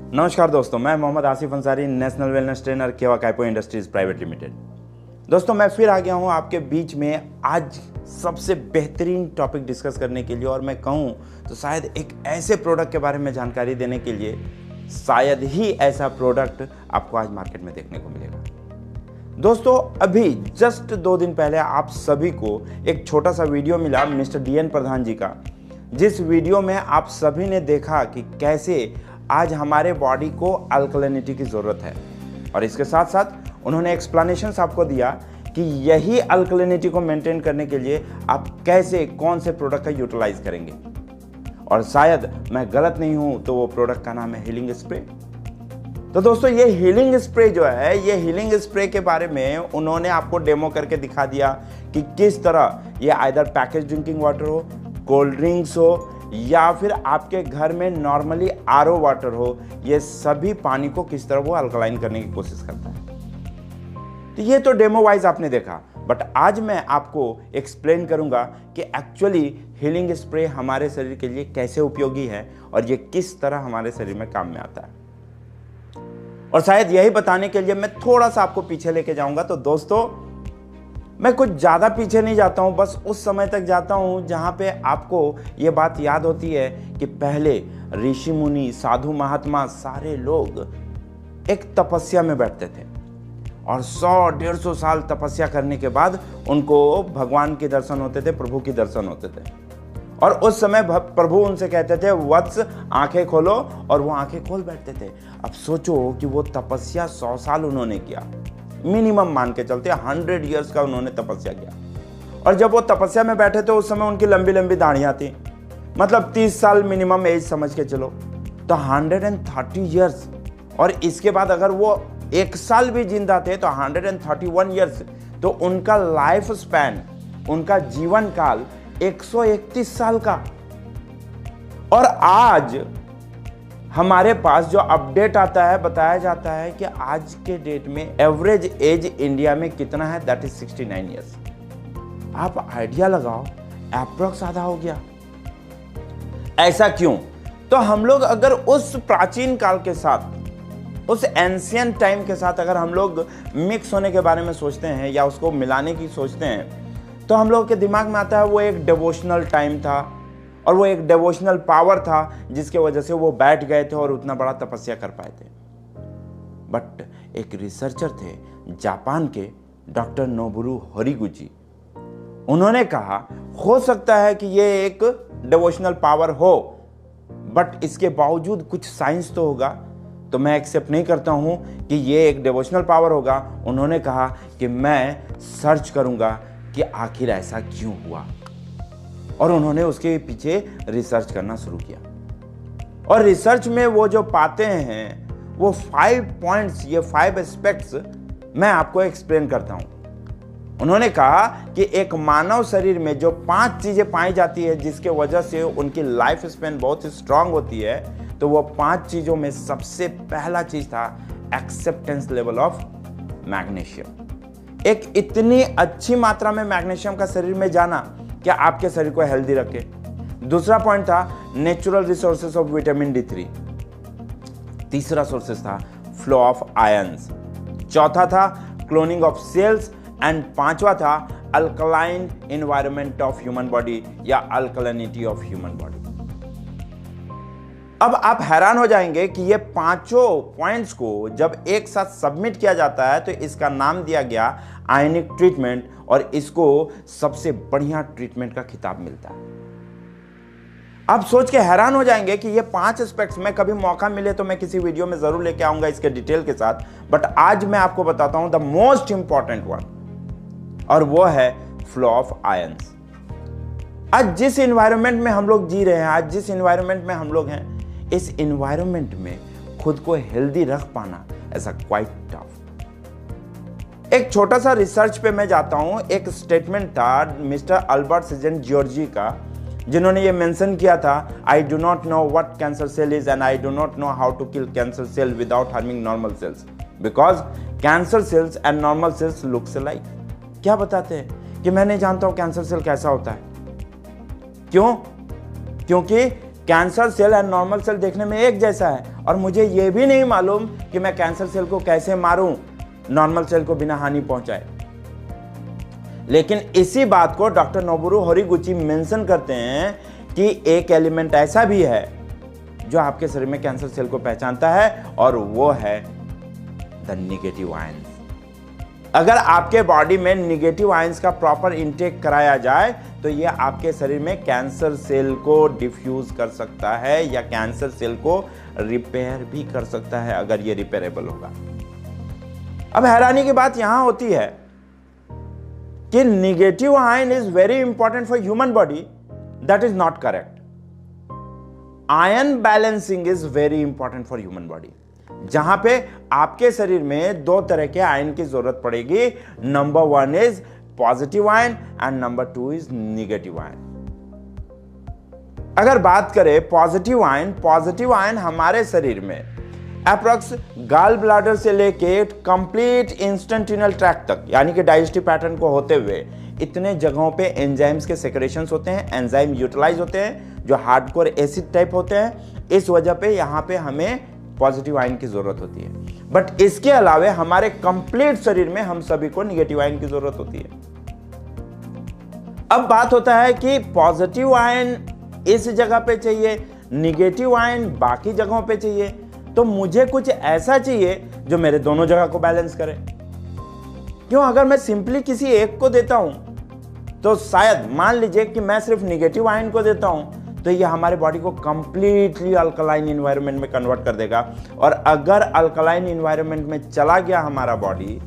नमस्कार दोस्तों, मैं Mohammad Asif Ansari, national wellness trainer केवा काइपो इंडस्ट्रीज प्राइवेट लिमिटेड। दोस्तों, मैं फिर आ गया हूं आपके बीच में आज सबसे बेहतरीन टॉपिक डिस्कस करने के लिए, और मैं कहूं तो शायद एक ऐसे प्रोडक्ट के बारे में जानकारी देने के लिए, शायद ही ऐसा प्रोडक्ट आपको आज मार्केट में देखने को मिलेगा। दोस्तों, अभी जस्ट 2 दिन पहले आप सभी को एक छोटा सा वीडियो मिला मिस्टर DN प्रधान जी का, जिस वीडियो में आप सभी ने देखा कि कैसे आज हमारे बॉडी को अल्कलिनिटी की ज़रूरत है, और इसके साथ साथ उन्होंने एक्सप्लेनेशंस आपको दिया कि यही अल्कलिनिटी को मेंटेन करने के लिए आप कैसे कौन से प्रोडक्ट का यूटिलाइज करेंगे। और शायद मैं गलत नहीं हूं तो वो प्रोडक्ट का नाम है हीलिंग स्प्रे। तो दोस्तों, ये हीलिंग स्प्रे जो है, ये हीलिंग स्प्रे के बारे में उन्होंने आपको डेमो करके दिखा दिया कि किस तरह ये आइदर पैकेज ड्रिंकिंग वाटर हो, कोल्ड ड्रिंक्स हो, या फिर आपके घर में नॉर्मली RO वाटर हो, ये सभी पानी को किस तरह वो अल्कलाइन करने की कोशिश करता है। तो ये तो डेमो वाइज आपने देखा, बट आज मैं आपको एक्सप्लेन करूंगा कि एक्चुअली हीलिंग स्प्रे हमारे शरीर के लिए कैसे उपयोगी है और ये किस तरह हमारे शरीर में काम में आता है। और शायद यही बताने के लिए मैं थोड़ा सा आपको पीछे लेके जाऊंगा। तो दोस्तों, मैं कुछ ज़्यादा पीछे नहीं जाता हूँ, बस उस समय तक जाता हूँ जहाँ पे आपको ये बात याद होती है कि पहले ऋषि मुनि, साधु महात्मा, सारे लोग एक तपस्या में बैठते थे, और 100-150 साल तपस्या करने के बाद उनको भगवान के दर्शन होते थे, प्रभु के दर्शन होते थे। और उस समय प्रभु उनसे कहते थे, वत्स आंखें खोलो, और वो आंखें खोल बैठते थे। अब सोचो कि वो तपस्या 100 साल उन्होंने किया, मिनिमम मान के चलते 100 ईयर्स का उन्होंने तपस्या किया। और जब वो तपस्या में बैठे थे उस समय उनकी लंबी लंबी दाढ़ियां थी, मतलब 30 साल मिनिमम एज समझ के चलो, तो 130 ईयर्स। और इसके बाद अगर वो 1 साल भी जिंदा थे तो 131 ईयर्स, तो उनका लाइफ स्पैन, उनका जीवन काल 131 साल का। और आज हमारे पास जो अपडेट आता है, बताया जाता है कि आज के डेट में एवरेज एज इंडिया में कितना है, दैट इज 69 ईयर्स। आप आइडिया लगाओ, अप्रॉक्स आधा हो गया। ऐसा क्यों? तो हम लोग अगर उस प्राचीन काल के साथ, उस एंशियंट टाइम के साथ अगर हम लोग मिक्स होने के बारे में सोचते हैं या उसको मिलाने की सोचते हैं, तो हम लोग के दिमाग में आता है वो एक डिवोशनल टाइम था, और वो एक डिवोशनल पावर था जिसके वजह से वो बैठ गए थे और उतना बड़ा तपस्या कर पाए थे। बट एक रिसर्चर थे जापान के, डॉक्टर नोबुरू होरिगुची। उन्होंने कहा हो सकता है कि ये एक डिवोशनल पावर हो, बट इसके बावजूद कुछ साइंस तो होगा, तो मैं एक्सेप्ट नहीं करता हूं कि ये एक डिवोशनल पावर होगा। उन्होंने कहा कि मैं सर्च करूंगा कि आखिर ऐसा क्यों हुआ, और उन्होंने उसके पीछे रिसर्च करना शुरू किया। और रिसर्च में वो जो पाते हैं, वो 5 पॉइंट्स, ये 5 एस्पेक्ट्स मैं आपको एक्सप्लेन करता हूं। उन्होंने कहा कि एक मानव शरीर में जो 5 चीजें पाई जाती है जिसके वजह से उनकी लाइफ स्पैन बहुत ही स्ट्रांग होती है, तो वो 5 चीजों में सबसे पहला चीज था एक्सेप्टेंस लेवल ऑफ मैग्नीशियम। एक इतनी अच्छी मात्रा में मैग्नीशियम का शरीर में जाना क्या आपके शरीर को हेल्दी रखे। दूसरा पॉइंट था natural resources of vitamin D3। तीसरा सोर्सेस था फ्लो ऑफ आयंस। चौथा था क्लोनिंग ऑफ सेल्स, एंड पांचवा था alkaline environment of human body या अल्कलिनिटी ऑफ ह्यूमन बॉडी। अब आप हैरान हो जाएंगे कि ये 5 पॉइंट्स को जब एक साथ सबमिट किया जाता है तो इसका नाम दिया गया आयनिक ट्रीटमेंट, और इसको सबसे बढ़िया ट्रीटमेंट का खिताब मिलता है। आप सोच के हैरान हो जाएंगे कि ये 5 एस्पेक्ट्स, में कभी मौका मिले तो मैं किसी वीडियो में जरूर लेके आऊंगा इसके डिटेल के साथ, बट आज मैं आपको बताता हूं द मोस्ट इंपॉर्टेंट वन, और वो है फ्लो ऑफ आयंस। आज जिस एनवायरनमेंट में हम लोग जी रहे हैं, आज जिस एनवायरनमेंट में हम लोग हैं, इस एनवायरनमेंट में खुद को हेल्दी रख पाना ऐसा क्वाइट टफ। एक छोटा सा रिसर्च पे मैं जाता हूं। एक स्टेटमेंट था मिस्टर अल्बर्ट सेजेंट जॉर्जी का, जिन्होंने ये मेंशन किया था, I do not know what cancer cell is and I do not know how to kill cancer cell without harming normal cells, because cancer cells and normal cells looks alike. क्या बताते हैं कि मैं नहीं जानता हूं कैंसर सेल कैसा होता है। क्यों? क्योंकि कैंसर सेल और नॉर्मल सेल देखने में एक जैसा है, और मुझे यह भी नहीं मालूम कि मैं कैंसर सेल को कैसे मारूं नॉर्मल सेल को बिना हानि पहुंचाए। लेकिन इसी बात को डॉक्टर नोबुरू होरिगुची मेंशन करते हैं कि एक एलिमेंट ऐसा भी है जो आपके शरीर में कैंसर सेल को पहचानता है, और वो है द निगेटिव आयंस। अगर आपके बॉडी में निगेटिव आयंस का प्रॉपर इंटेक कराया जाए तो ये आपके शरीर में कैंसर सेल को डिफ्यूज कर सकता है या कैंसर सेल को रिपेयर भी कर सकता है, अगर ये रिपेयरेबल होगा। अब हैरानी की बात यहां होती है कि negative ion is very important for human body, that is not correct. Ion balancing is very important for human body, जहां पे आपके शरीर में दो तरह के आयन की जरूरत पड़ेगी। Number 1 is positive ion and number 2 is negative ion. अगर बात करें पॉजिटिव आयन हमारे शरीर में अप्रॉक्स गाल ब्लाडर से लेके कंप्लीट इंस्टेंटिनल ट्रैक्ट तक, यानी कि डाइजेस्टिव पैटर्न को होते हुए इतने जगहों पे एंजाइम्स के सेक्रेशंस होते हैं, एंजाइम यूटिलाइज होते हैं जो हार्डकोर एसिड टाइप होते हैं। इस वजह पे यहां पे हमें पॉजिटिव आयन की जरूरत होती है। बट इसके अलावे हमारे कंप्लीट शरीर में हम सभी को निगेटिव आयन की जरूरत होती है। अब बात होता है कि पॉजिटिव आयन इस जगह पे चाहिए, निगेटिव आयन बाकी जगहों पे चाहिए, तो मुझे कुछ ऐसा चाहिए जो मेरे दोनों जगह को बैलेंस करे। क्यों, अगर मैं सिंपली किसी एक को देता हूं तो शायद मान लीजिए कि मैं सिर्फ निगेटिव आयन को देता हूं तो ये हमारे बॉडी को कंप्लीटली अल्कलाइन एनवायरनमेंट में कन्वर्ट कर देगा। और अगर अल्कलाइन एनवायरनमेंट में चला गया हमारा बॉडी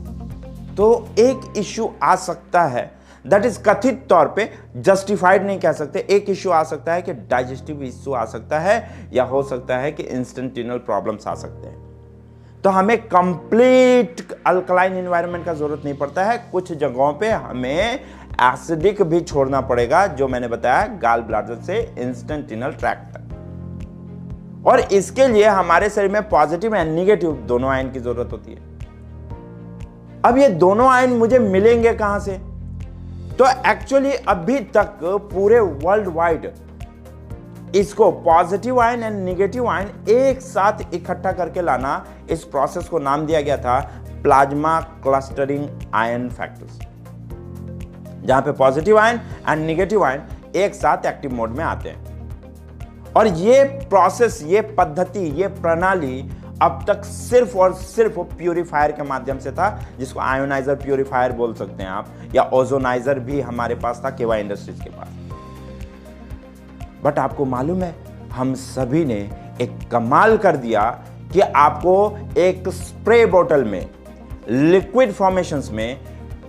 तो एक इश्यू आ सकता है, दैट इज कथित तौर पे, जस्टिफाइड नहीं कह सकते, एक इश्यू आ सकता है कि डाइजेस्टिव इश्यू आ सकता है, या हो सकता है कि इंस्टेंटिनल प्रॉब्लम्स आ सकते हैं। तो हमें कंप्लीट अल्कलाइन एनवायरनमेंट का जरूरत नहीं पड़ता है, कुछ जगहों पे हमें एसिडिक भी छोड़ना पड़ेगा, जो मैंने बताया गाल ब्लाडर से इंस्टेंटिनल ट्रैक्ट तक। और इसके लिए हमारे शरीर में पॉजिटिव एंड निगेटिव दोनों आयन की जरूरत होती है। अब ये दोनों आयन मुझे मिलेंगे कहां से? तो एक्चुअली अभी तक पूरे वर्ल्ड वाइड इसको positive ion and negative ion एक साथ इकट्ठा करके लाना, इस प्रोसेस को नाम दिया गया था प्लाज्मा क्लस्टरिंग आयन फैक्टर्स, जहां पे positive ion and negative ion एक साथ एक्टिव मोड में आते हैं। और ये प्रोसेस, ये पद्धति, ये प्रणाली अब तक सिर्फ और सिर्फ प्यूरिफायर के माध्यम से था, जिसको आयोनाइजर प्यूरिफायर बोल सकते हैं आप, या ओजोनाइजर भी हमारे पास था केवा इंडस्ट्रीज के पास। बट आपको मालूम है, हम सभी ने एक कमाल कर दिया कि आपको एक स्प्रे बोतल में लिक्विड फॉर्मेशंस में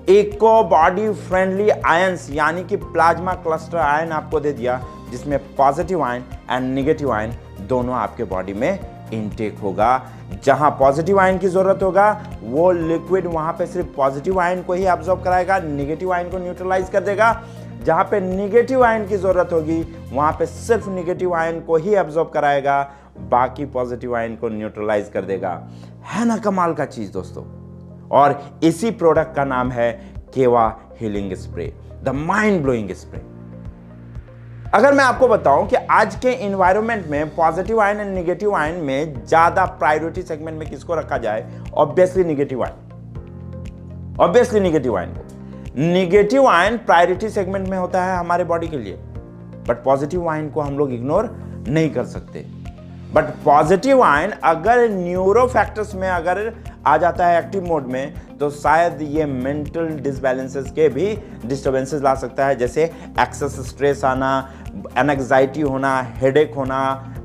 इको बॉडी फ्रेंडली आयंस यानी कि प्लाज्मा क्लस्टर आयन आपको दे दिया, जिसमें positive ion and negative ion दोनों आपके बॉडी में इनटेक होगा। जहां पॉजिटिव आयन की जरूरत होगा वो लिक्विड वहां पे सिर्फ पॉजिटिव आयन को ही अब्सॉर्ब कराएगा, निगेटिव आयन को न्यूट्रलाइज कर देगा। जहां पे निगेटिव आयन की जरूरत होगी वहां पे सिर्फ निगेटिव आयन को ही अब्सॉर्ब कराएगा, बाकी पॉजिटिव आयन को न्यूट्रलाइज कर देगा। है ना कमाल का चीज दोस्तों? और इसी प्रोडक्ट का नाम है केवा healing spray, the mind blowing spray. अगर मैं आपको बताऊं कि आज के एनवायरनमेंट में positive ion and negative ion में ज्यादा प्रायोरिटी सेगमेंट में किसको रखा जाए, obviously negative ion, obviously negative ion को। निगेटिव आयन प्रायोरिटी सेगमेंट में होता है हमारे बॉडी के लिए, बट पॉजिटिव आयन को हम लोग इग्नोर नहीं कर सकते। बट पॉजिटिव आयन अगर न्यूरो फैक्टर्स में अगर आ जाता है एक्टिव मोड में, तो शायद ये मेंटल डिसबैलेंसेस के भी डिस्टर्बेंसेस ला सकता है, जैसे एक्सेस स्ट्रेस आना, एंजाइटी होना, हेडेक होना,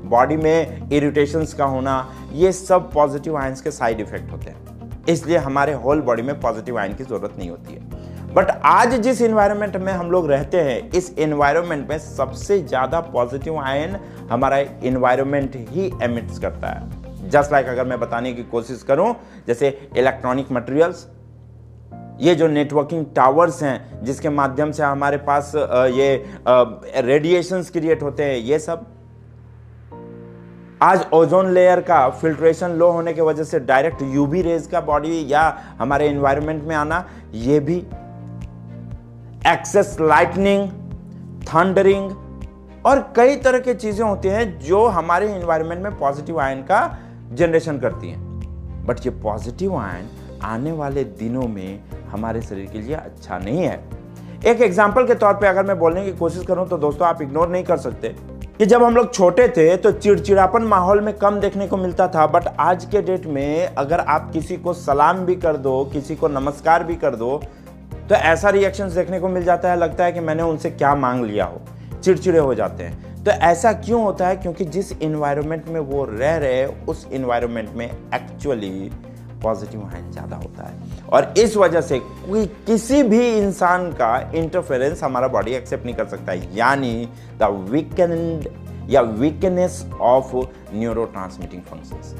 बॉडी में इरिटेशंस का होना, ये सब पॉजिटिव आयंस के साइड इफेक्ट होते हैं। इसलिए हमारे होल बॉडी में पॉजिटिव आयन की जरूरत नहीं होती है। बट आज जिस एनवायरनमेंट में हम लोग रहते हैं, इस एनवायरनमेंट में सबसे ज्यादा पॉजिटिव आयन हमारा एनवायरनमेंट ही एमिट्स करता है। जस्ट लाइक अगर मैं बताने की कोशिश करूं, जैसे इलेक्ट्रॉनिक मटेरियल्स, ये जो नेटवर्किंग टावर्स हैं जिसके माध्यम से हमारे पास ये रेडिएशंस क्रिएट होते हैं, ये सब आज ओजोन लेयर का फिल्ट्रेशन लो होने की वजह से डायरेक्ट यूवी रेज का बॉडी या हमारे एनवायरनमेंट में आना, ये भी एक्सेस लाइटनिंग, थंडरिंग और कई तरह की चीजें होती हैं जो हमारे एनवायरनमेंट में पॉजिटिव आयन का जनरेशन करती हैं। बट ये पॉजिटिव आयन आने वाले दिनों में हमारे शरीर के लिए अच्छा नहीं है। एक एग्जाम्पल के तौर पे अगर मैं बोलने की कोशिश करूं तो दोस्तों आप इग्नोर नहीं कर सकते कि जब हम लोग छोटे थे तो चिड़चिड़ापन माहौल में कम देखने को मिलता था। बट आज के डेट में अगर आप किसी को सलाम भी कर दो, किसी को नमस्कार भी कर दो, तो ऐसा रिएक्शंस देखने को मिल जाता है, लगता है कि मैंने उनसे क्या मांग लिया हो, चिड़चिड़े हो जाते हैं। तो ऐसा क्यों होता है? क्योंकि जिस इन्वायरमेंट में वो रह रहे उस इन्वायरमेंट में एक्चुअली पॉजिटिव आयन ज्यादा होता है, और इस वजह से कोई किसी भी इंसान का इंटरफेरेंस हमारा बॉडी एक्सेप्ट नहीं कर सकता है, यानी द वीकेंड या वीकनेस ऑफ न्यूरोट्रांसमिटिंग फंक्शंस।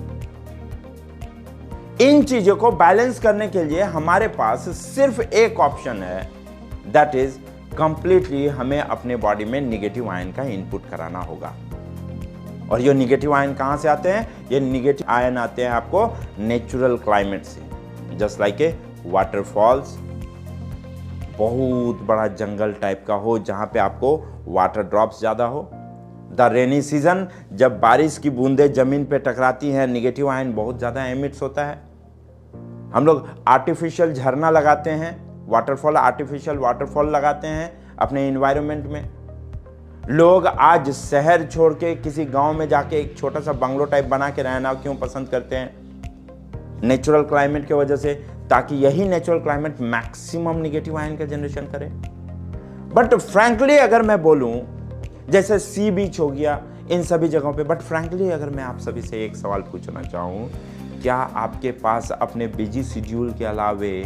इन चीजों को बैलेंस करने के लिए हमारे पास सिर्फ एक ऑप्शन है, दैट इज कंप्लीटली हमें अपने बॉडी में निगेटिव आयन का इनपुट कराना होगा। और ये निगेटिव आयन कहां से आते हैं? ये निगेटिव आयन आते हैं आपको नेचुरल क्लाइमेट से, जस्ट लाइक ए वाटरफॉल्स, बहुत बड़ा जंगल टाइप का हो जहां पे आपको वाटर ड्रॉप्स ज्यादा हो। द रेनी सीजन, जब बारिश की बूंदें जमीन पे टकराती हैं, निगेटिव आयन बहुत ज्यादा एमिट्स होता है। हम लोग आर्टिफिशियल झरना लगाते हैं, वाटरफॉल, आर्टिफिशियल वाटरफॉल लगाते हैं अपने एनवायरनमेंट में। लोग आज शहर छोड़ के किसी गांव में जाके एक छोटा सा बंगलो टाइप बना के रहना क्यों पसंद करते हैं? नेचुरल क्लाइमेट की वजह से, ताकि यही natural climate maximum negative ion का जनरेशन करे। बट फ्रैंकली अगर मैं बोलूं, जैसे सी बीच हो गया, इन सभी जगहों पे, बट फ्रैंकली अगर मैं आप सभी से एक सवाल पूछना चाहूं, क्या आपके पास अपने बिजी शेड्यूल के अलावे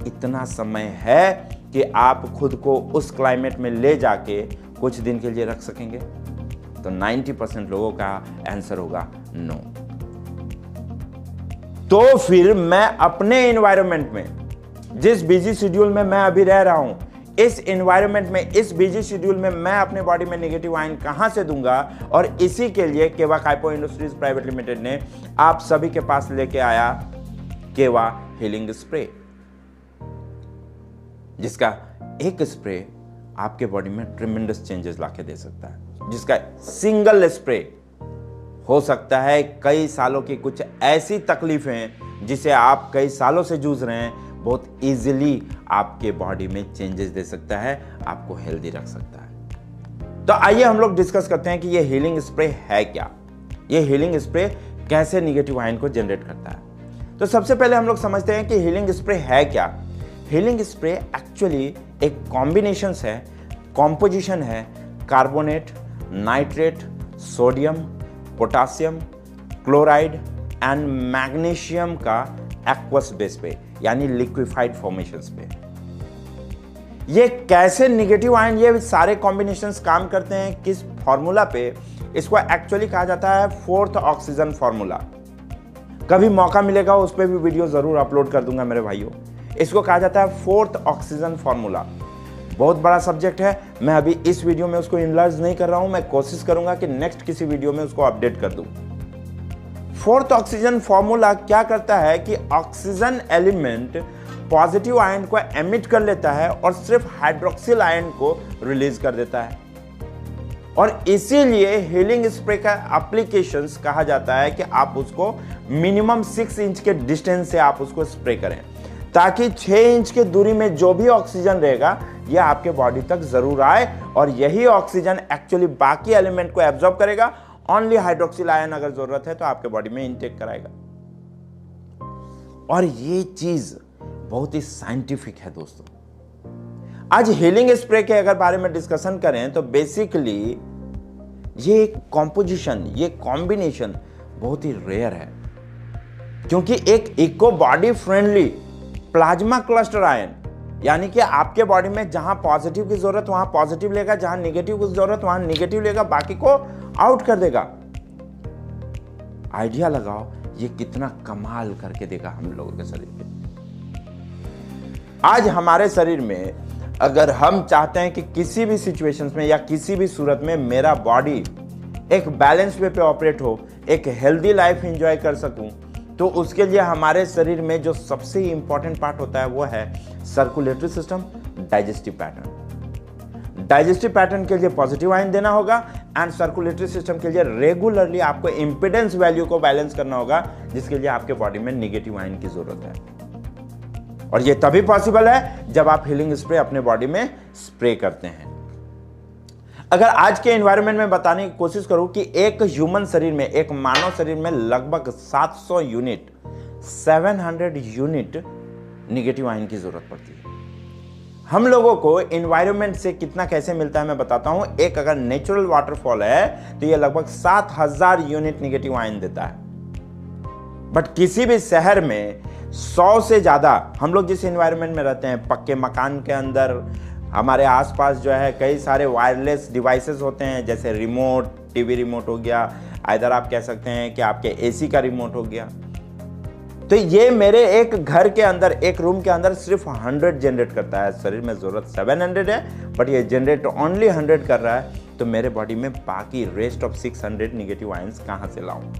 इतना समय है कि आप खुद को उस क्लाइमेट में ले जाके कुछ दिन के लिए रख सकेंगे? तो 90% लोगों का आंसर होगा नो। तो फिर मैं अपने एनवायरनमेंट में, जिस बिजी शेड्यूल में मैं अभी रह रहा हूं, इस एनवायरनमेंट में, इस बिजी शेड्यूल में मैं अपने बॉडी में नेगेटिव आयन कहां से दूंगा? और इसी के लिए केवा काइपो इंडस्ट्रीज प्राइवेट लिमिटेड ने आप सभी के पास लेके आया केवा हीलिंग स्प्रे, जिसका एक स्प्रे आपके बॉडी में ट्रिमेंडस चेंजेस लाके दे सकता है, जिसका सिंगल स्प्रे हो सकता है कई सालों की कुछ ऐसी तकलीफें जिसे आप कई सालों से जूझ रहे हैं, बहुत इजीली आपके बॉडी में चेंजेस दे सकता है, आपको हेल्दी रख सकता है। तो आइए हम लोग डिस्कस करते हैं कि ये हीलिंग स्प्रे है क्या, ये हीलिंग स्प्रे कैसे निगेटिव आयन को जनरेट करता है। तो सबसे पहले हम लोग समझते हैं कि हीलिंग स्प्रे है क्या। हीलिंग स्प्रे एक्चुअली एक कॉम्बिनेशन है, कॉम्पोजिशन है carbonate, nitrate, sodium, potassium, chloride and magnesium का एक्वस बेस पे, यानी लिक्विफाइड फॉर्मेशंस पे। ये कैसे निगेटिव आयन, ये सारे कॉम्बिनेशंस काम करते हैं किस फॉर्मूला पे? इसको एक्चुअली कहा जाता है फोर्थ ऑक्सीजन फॉर्मूला। कभी मौका मिलेगा उस पर भी वीडियो जरूर अपलोड कर दूंगा मेरे भाइयों। इसको कहा जाता है फोर्थ ऑक्सीजन फॉर्मूला। बहुत बड़ा सब्जेक्ट है, मैं अभी इस वीडियो में उसको इनलार्ज नहीं कर रहा हूं, मैं कोशिश करूंगा कि नेक्स्ट किसी वीडियो में उसको अपडेट कर दूं। फोर्थ ऑक्सीजन फॉर्मूला क्या करता है कि ऑक्सीजन एलिमेंट पॉजिटिव आयन को एमिट कर लेता है और सिर्फ हाइड्रोक्सिल आयन को रिलीज कर देता है। और इसीलिए हीलिंग स्प्रे का एप्लीकेशंस कहा जाता है कि आप उसको मिनिमम 6 इंच के डिस्टेंस से आप उसको स्प्रे करें, ताकि 6 इंच की दूरी में जो भी ऑक्सीजन रहेगा यह आपके बॉडी तक जरूर आए, और यही ऑक्सीजन एक्चुअली बाकी एलिमेंट को एब्जॉर्ब करेगा। ओनली हाइड्रोक्सिल आयन अगर जरूरत है तो आपके बॉडी में इनटेक कराएगा। और ये चीज बहुत ही साइंटिफिक है दोस्तों। आज हीलिंग स्प्रे के अगर बारे में डिस्कशन करें तो बेसिकली ये कॉम्पोजिशन, ये कॉम्बिनेशन बहुत ही रेयर है, क्योंकि एक eco body friendly plasma cluster ion, यानी कि आपके बॉडी में जहां पॉजिटिव की जरूरत वहां पॉजिटिव लेगा, जहां निगेटिव की जरूरत वहां निगेटिव लेगा, बाकी को आउट कर देगा। आइडिया लगाओ ये कितना कमाल करके देगा हम लोगों के शरीर पे। आज हमारे शरीर में अगर हम चाहते हैं कि किसी भी सिचुएशंस में या किसी भी सूरत में मेरा बॉडी एक बैलेंस वे पे ऑपरेट हो, एक हेल्दी लाइफ एंजॉय कर सकूं, तो उसके लिए हमारे शरीर में जो सबसे इंपॉर्टेंट पार्ट होता है वो है circulatory system, digestive pattern. Digestive pattern के लिए पॉजिटिव आयन देना होगा, एंड सर्कुलेटरी सिस्टम के लिए रेगुलरली आपको इंपिडेंस वैल्यू को बैलेंस करना होगा, जिसके लिए आपके बॉडी में नेगेटिव आयन की जरूरत है। और ये तभी पॉसिबल है जब आप हीलिंग स्प्रे अपने बॉडी में स्प्रे करते हैं। अगर आज के एनवायरनमेंट में बताने की कोशिश करूं कि एक ह्यूमन शरीर में, एक मानव शरीर में लगभग 700 यूनिट, 700 यूनिट नेगेटिव आयन की जरूरत पड़ती है। हम लोगों को एनवायरनमेंट से कितना कैसे मिलता है मैं बताता हूं। एक अगर नेचुरल वाटरफॉल है तो यह लगभग 7000 यूनिट नेगेटिव आयन देता है। बट किसी भी शहर में 100 से ज्यादा, हम लोग जिस एनवायरनमेंट में रहते हैं, पक्के मकान के अंदर हमारे आसपास जो है कई सारे वायरलेस डिवाइसेस होते हैं, जैसे रिमोट, टीवी रिमोट हो गया, इधर आप कह सकते हैं कि आपके एसी का रिमोट हो गया। तो ये मेरे एक घर के अंदर, एक रूम के अंदर सिर्फ 100 जनरेट करता है। शरीर में जरूरत 700 है, बट ये जनरेट ओनली 100 कर रहा है। तो मेरे बॉडी में बाकी रेस्ट ऑफ 600 नेगेटिव आयंस कहां से लाऊं?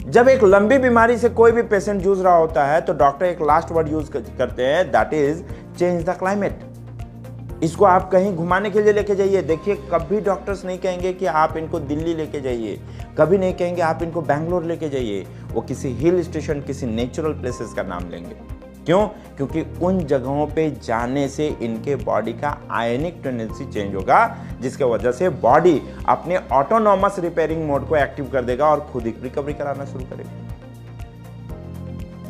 जब एक लंबी बीमारी से कोई भी पेशेंट जूझ रहा होता है तो डॉक्टर एक लास्ट वर्ड यूज करते हैं, that is change the climate. इसको आप कहीं घुमाने के लिए लेके जाइए। देखिए, कभी डॉक्टर्स नहीं कहेंगे कि आप इनको दिल्ली लेके जाइए, कभी नहीं कहेंगे आप इनको बैंगलोर लेके जाइए। वो किसी हिल स्टेशन, किसी नेचुरल प्लेसेस का नाम लेंगे। क्यों? क्योंकि उन जगहों पे जाने से इनके बॉडी का आयनिक टेंडेंसी चेंज होगा, जिसके वजह से बॉडी अपने ऑटोनॉमस रिपेयरिंग मोड को एक्टिव कर देगा और खुद ही रिकवरी कराना शुरू करेगा।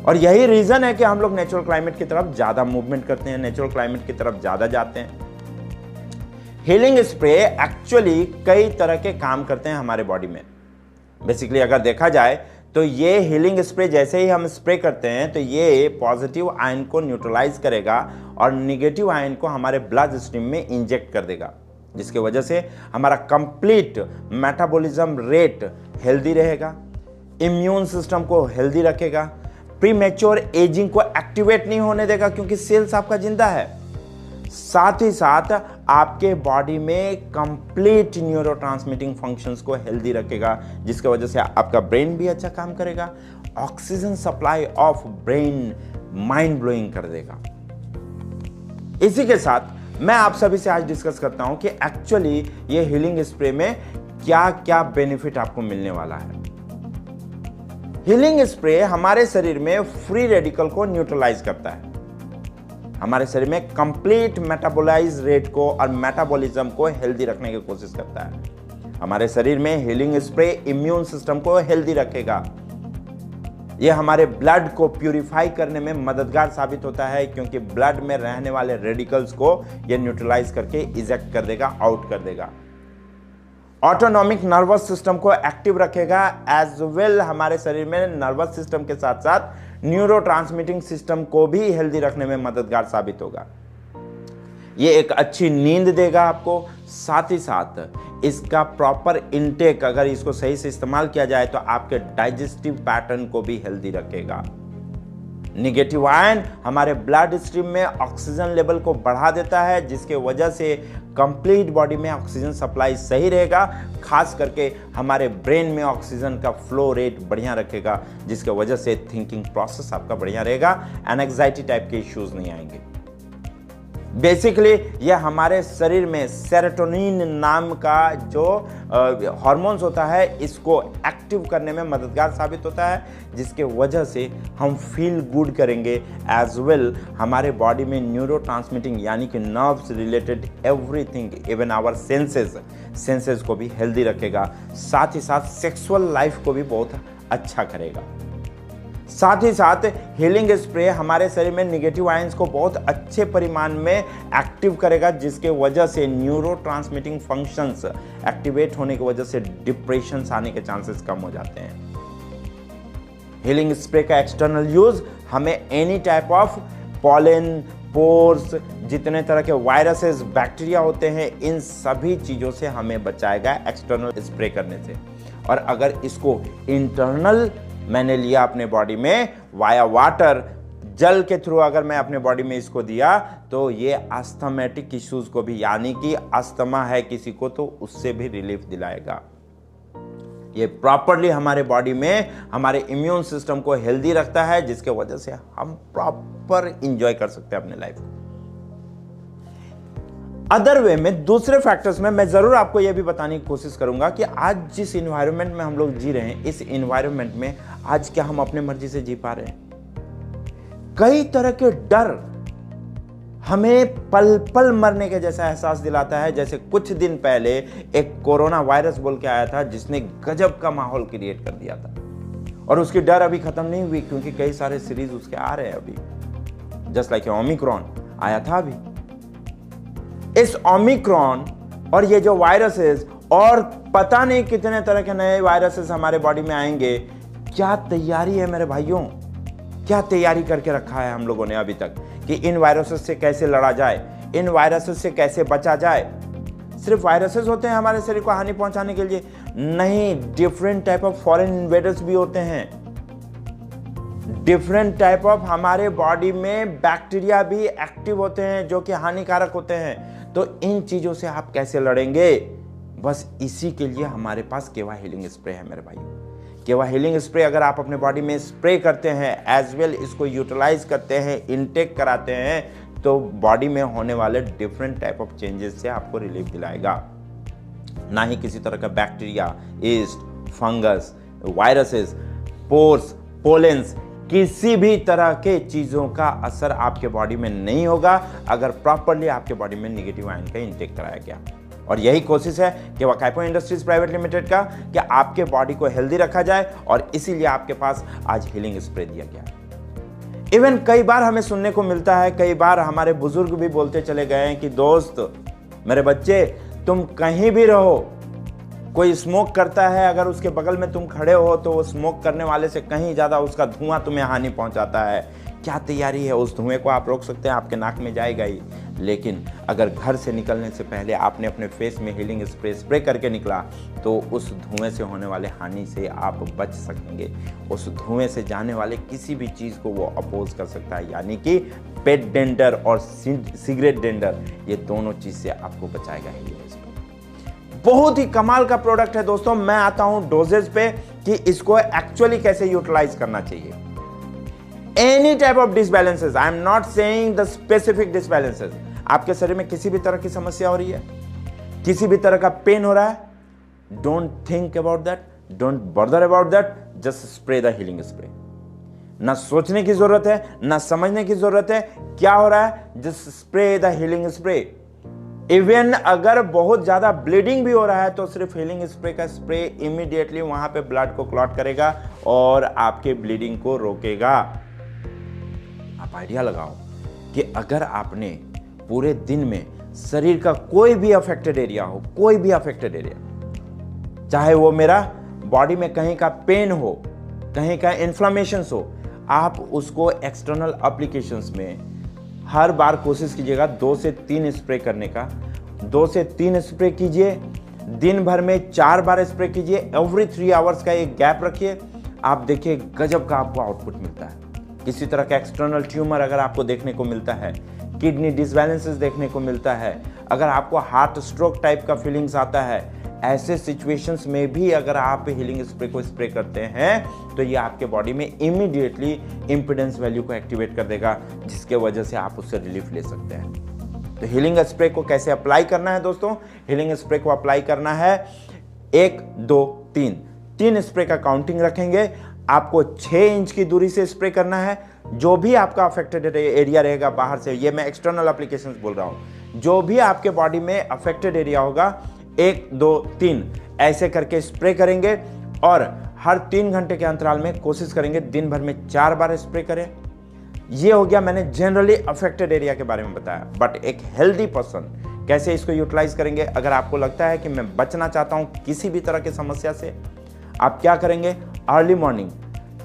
और यही रीजन है कि हम लोग नेचुरल क्लाइमेट की तरफ ज्यादा मूवमेंट करते हैं, नेचुरल क्लाइमेट की तरफ ज्यादा जाते हैं। हीलिंग स्प्रे एक्चुअली कई तरह के काम करते हैं हमारे बॉडी में। बेसिकली अगर देखा जाए तो ये हीलिंग स्प्रे जैसे ही हम स्प्रे करते हैं तो ये पॉजिटिव आयन को न्यूट्रलाइज करेगा और निगेटिव आयन को हमारे ब्लड स्ट्रीम में इंजेक्ट कर देगा, जिसकी वजह से हमारा कंप्लीट मेटाबॉलिज्म रेट हेल्दी रहेगा, इम्यून सिस्टम को हेल्दी रखेगा, प्रीमेच्योर एजिंग को एक्टिवेट नहीं होने देगा क्योंकि सेल्स आपका जिंदा है। साथ ही साथ आपके बॉडी में कंप्लीट न्यूरोट्रांसमिटिंग फंक्शंस को हेल्दी रखेगा, जिसकी वजह से आपका ब्रेन भी अच्छा काम करेगा। Oxygen supply of brain mind blowing कर देगा। इसी के साथ मैं आप सभी से आज डिस्कस करता हूं कि एक्चुअली ये हीलिंग स्प्रे में क्या क्या बेनिफिट आपको मिलने वाला है। हीलिंग स्प्रे हमारे शरीर में फ्री रेडिकल को न्यूट्रलाइज करता है, हमारे शरीर में कंप्लीट मेटाबोलाइज रेट को और मेटाबॉलिज्म को हेल्दी रखने की कोशिश करता है। हमारे शरीर में हीलिंग स्प्रे इम्यून सिस्टम को हेल्दी रखेगा। यह हमारे ब्लड को प्यूरिफाई करने में मददगार साबित होता है, क्योंकि ब्लड में रहने वाले रेडिकल्स को यह न्यूट्रलाइज करके इजेक्ट कर देगा, आउट कर देगा। ऑटोनॉमिक नर्वस सिस्टम को एक्टिव रखेगा, एज वेल हमारे शरीर में नर्वस सिस्टम के साथ साथ न्यूरोट्रांसमिटिंग सिस्टम को भी हेल्दी रखने में मददगार साबित होगा। ये एक अच्छी नींद देगा आपको। साथ ही साथ इसका प्रॉपर इनटेक, अगर इसको सही से इस्तेमाल किया जाए तो आपके डाइजेस्टिव पैटर्न को भी हेल्दी रखेगा। निगेटिव आयन हमारे ब्लड स्ट्रीम में ऑक्सीजन लेवल को बढ़ा देता है, जिसके वजह से कंप्लीट बॉडी में ऑक्सीजन सप्लाई सही रहेगा। खास करके हमारे ब्रेन में ऑक्सीजन का फ्लो रेट बढ़िया रखेगा, जिसके वजह से थिंकिंग प्रोसेस आपका बढ़िया रहेगा, एंजाइटी टाइप के इश्यूज नहीं आएंगे। बेसिकली यह हमारे शरीर में सेरोटोनिन नाम का जो हार्मोन्स होता है, इसको एक्टिव करने में मददगार साबित होता है, जिसके वजह से हम फील गुड करेंगे। एज वेल हमारे बॉडी में न्यूरोट्रांसमिटिंग यानी कि nerves related everything, even our senses को भी हेल्दी रखेगा। साथ ही साथ सेक्सुअल लाइफ को भी बहुत अच्छा करेगा। साथ ही साथ हीलिंग स्प्रे हमारे शरीर में निगेटिव आयंस को बहुत अच्छे परिमाण में एक्टिव करेगा, जिसके वजह से न्यूरोट्रांसमिटिंग फंक्शंस एक्टिवेट होने की वजह से डिप्रेशन आने के चांसेस कम हो जाते हैं। हीलिंग स्प्रे का एक्सटर्नल यूज हमें any type of pollen, pores, जितने तरह के वायरसेस, बैक्टीरिया होते हैं, इन सभी चीजों से हमें बचाएगा एक्सटर्नल स्प्रे करने से। और अगर इसको इंटरनल मैंने लिया अपने बॉडी में वाया वाटर, जल के थ्रू अगर मैं अपने बॉडी में इसको दिया, तो ये अस्थमेटिक इश्यूज को भी, यानी कि अस्थमा है किसी को तो उससे भी रिलीफ दिलाएगा। ये प्रॉपरली हमारे बॉडी में हमारे इम्यून सिस्टम को हेल्दी रखता है, जिसके वजह से हम प्रॉपर इंजॉय कर सकते हैं अपने लाइफ को। अदर वे में, दूसरे फैक्टर्स में मैं जरूर आपको यह भी बताने की कोशिश करूंगा कि आज जिस इन्वायरमेंट में हम लोग जी रहे हैं, इस इन्वायरमेंट में आज क्या हम अपने मर्जी से जी पा रहे हैं? कई तरह के डर हमें पल पल मरने के जैसा एहसास दिलाता है। जैसे कुछ दिन पहले एक कोरोना वायरस बोल के आया था जिसने गजब का माहौल क्रिएट कर दिया था, और उसकी डर अभी खत्म नहीं हुई क्योंकि कई सारे सीरीज उसके आ रहे हैं अभी। जस्ट लाइक ओमिक्रॉन आया था अभी। इस ओमिक्रॉन और ये जो वायरसेस और पता नहीं कितने तरह के नए वायरसेस हमारे बॉडी में आएंगे। क्या तैयारी है मेरे भाइयों, क्या तैयारी करके रखा है हम लोगों ने अभी तक कि इन वायरसेस से कैसे लड़ा जाए, इन वायरसेस से कैसे बचा जाए। सिर्फ वायरसेस होते हैं हमारे शरीर को हानि पहुंचाने के लिए? नहीं, different type of foreign invaders भी होते हैं। डिफरेंट टाइप ऑफ हमारे बॉडी में बैक्टीरिया भी एक्टिव होते हैं जो कि हानिकारक होते हैं। तो इन चीजों से आप कैसे लड़ेंगे? बस इसी के लिए हमारे पास केवा हीलिंग स्प्रे है मेरे भाई। केवा हीलिंग स्प्रे अगर आप अपने बॉडी में स्प्रे करते हैं, एज वेल इसको यूटिलाइज करते हैं, इनटेक कराते हैं, तो बॉडी में होने वाले डिफरेंट टाइप ऑफ चेंजेस से आपको रिलीफ दिलाएगा। ना ही किसी तरह का bacteria, east, fungus, viruses, pores, pollens, किसी भी तरह के चीजों का असर आपके बॉडी में नहीं होगा अगर प्रॉपरली आपके बॉडी में नेगेटिव आयन का इंटेक कराया गया। और यही कोशिश है कि काइपो इंडस्ट्रीज प्राइवेट लिमिटेड का कि आपके बॉडी को हेल्दी रखा जाए, और इसीलिए आपके पास आज हीलिंग स्प्रे दिया गया है। इवन कई बार हमें सुनने को मिलता है, कई बार हमारे बुजुर्ग भी बोलते चले गए हैं कि दोस्त, मेरे बच्चे, तुम कहीं भी रहो, कोई स्मोक करता है, अगर उसके बगल में तुम खड़े हो तो वो स्मोक करने वाले से कहीं ज्यादा उसका धुआं तुम्हें हानि पहुंचाता है। क्या तैयारी है? उस धुएं को आप रोक सकते हैं, आपके नाक में जाएगा ही, लेकिन अगर घर से निकलने से पहले आपने अपने फेस में हीलिंग स्प्रे करके निकला तो उस धुएं से होने वाले हानि से आप बच सकेंगे। उस धुएं से जाने वाले किसी भी चीज को वो अपोज कर सकता है, यानी कि पेट डेंडर और सिगरेट डेंडर, ये दोनों चीज से आपको बचाएगा हीलिंग स्प्रे। बहुत ही कमाल का प्रोडक्ट है दोस्तों। मैं आता हूं डोजेज पे कि इसको एक्चुअली कैसे यूटिलाइज करना चाहिए। Any type of disbalances, I am not saying the specific disbalances, आपके शरीर में किसी भी तरह की समस्या हो रही है, किसी भी तरह का पेन हो रहा है, don't think about that, don't bother about that, just spray the healing spray. ना सोचने की जरूरत है, ना समझने की जरूरत है क्या हो रहा है, just spray the healing spray. Even अगर बहुत ज्यादा ब्लीडिंग भी हो रहा है तो सिर्फ हीलिंग स्प्रे का स्प्रे इमीडिएटली वहां पे ब्लड को क्लॉट करेगा और आपके ब्लीडिंग को रोकेगा। आप आइडिया लगाओ कि अगर आपने पूरे दिन में शरीर का कोई भी अफेक्टेड एरिया हो, कोई भी अफेक्टेड एरिया, चाहे वो मेरा बॉडी में कहीं का पेन हो, कहीं का इन्फ्लामेशन हो, आप उसको एक्सटर्नल एप्लीकेशंस में हर बार कोशिश कीजिएगा 2 से 3 स्प्रे करने का। 2 से 3 स्प्रे कीजिए, दिन भर में 4 बार स्प्रे कीजिए, एवरी 3 आवर्स का एक गैप रखिए। आप देखिए गजब का आपको आउटपुट मिलता है। किसी तरह का एक्सटर्नल ट्यूमर अगर आपको देखने को मिलता है, किडनी डिसबैलेंसेस देखने को मिलता है, अगर आपको हार्ट स्ट्रोक टाइप का फीलिंग्स आता है, ऐसे सिचुएशंस में भी अगर आप हीलिंग स्प्रे को स्प्रे करते हैं तो ये आपके बॉडी में इमीडिएटली इंपिडेंस वैल्यू को एक्टिवेट कर देगा, जिसके वजह से आप उससे रिलीफ ले सकते हैं। तो हीलिंग स्प्रे को कैसे अप्लाई करना है दोस्तों? हीलिंग स्प्रे को अप्लाई करना है 1, 2, 3 स्प्रे का काउंटिंग रखेंगे। आपको 6 इंच की दूरी से स्प्रे करना है। जो भी आपका अफेक्टेड एरिया रहेगा बाहर से, ये मैं एक्सटर्नल एप्लीकेशंस बोल रहा हूं, जो भी आपके बॉडी में अफेक्टेड एरिया होगा 1, 2, 3 ऐसे करके स्प्रे करेंगे, और हर 3 घंटे के अंतराल में कोशिश करेंगे दिन भर में 4 बार स्प्रे करें। ये हो गया, मैंने जनरली अफेक्टेड एरिया के बारे में बताया। बट एक हेल्दी पर्सन कैसे इसको यूटिलाइज करेंगे? अगर आपको लगता है कि मैं बचना चाहता हूं किसी भी तरह की समस्या से, आप क्या करेंगे? अर्ली मॉर्निंग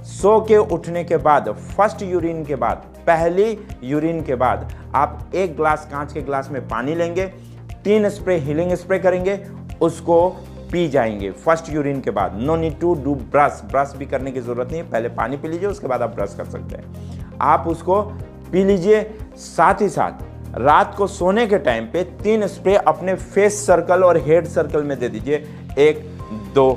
सो के उठने के बाद, फर्स्ट यूरिन के बाद, पहली यूरिन के बाद आप 1 ग्लास कांच के ग्लास में पानी लेंगे, 3 स्प्रे हीलिंग स्प्रे करेंगे, उसको पी जाएंगे फर्स्ट यूरिन के बाद। No need to do brush भी करने की जरूरत नहीं है, पहले पानी पी लीजिए, उसके बाद आप ब्रश कर सकते हैं। आप उसको पी लीजिए। साथ ही साथ रात को सोने के टाइम पे 3 स्प्रे अपने फेस सर्कल और हेड सर्कल में दे दीजिए। 1, 2,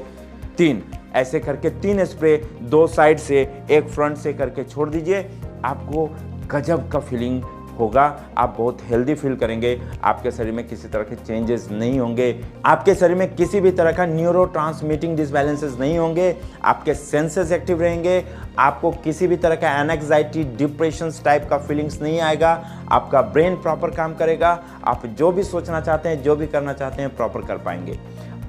3 ऐसे करके 3 स्प्रे 2 साइड से, 1 फ्रंट से करके छोड़ दीजिए। आपको गजब का फीलिंग होगा, आप बहुत हेल्दी फील करेंगे, आपके शरीर में किसी तरह के चेंजेस नहीं होंगे, आपके शरीर में किसी भी तरह का न्यूरो ट्रांसमिटिंग डिसबैलेंसेस नहीं होंगे, आपके सेंसेस एक्टिव रहेंगे, आपको किसी भी तरह का एंजाइटी डिप्रेशन टाइप का फीलिंग्स नहीं आएगा, आपका ब्रेन प्रॉपर काम करेगा, आप जो भी सोचना चाहते हैं, जो भी करना चाहते हैं प्रॉपर कर पाएंगे।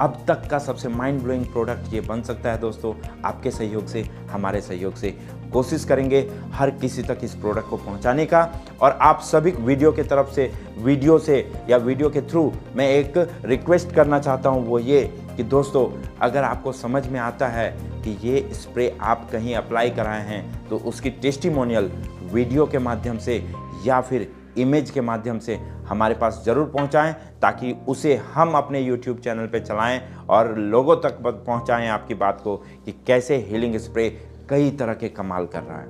अब तक का सबसे माइंड ब्लोइंग प्रोडक्ट ये बन सकता है दोस्तों, आपके सहयोग से, हमारे सहयोग से। कोशिश करेंगे हर किसी तक इस प्रोडक्ट को पहुंचाने का। और आप सभी वीडियो के तरफ से, वीडियो से या वीडियो के थ्रू मैं एक रिक्वेस्ट करना चाहता हूं, वो ये कि दोस्तों अगर आपको समझ में आता है कि ये स्प्रे आप कहीं अप्लाई कराए हैं तो उसकी टेस्टिमोनियल वीडियो के माध्यम से या फिर इमेज के माध्यम से हमारे पास ज़रूर पहुंचाएं, ताकि उसे हम अपने YouTube चैनल पे चलाएं और लोगों तक पहुंचाएं आपकी बात को कि कैसे हीलिंग स्प्रे कई तरह के कमाल कर रहा है।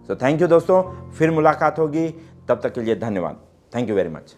सो थैंक यू दोस्तों, फिर मुलाकात होगी, तब तक के लिए धन्यवाद। Thank you very much.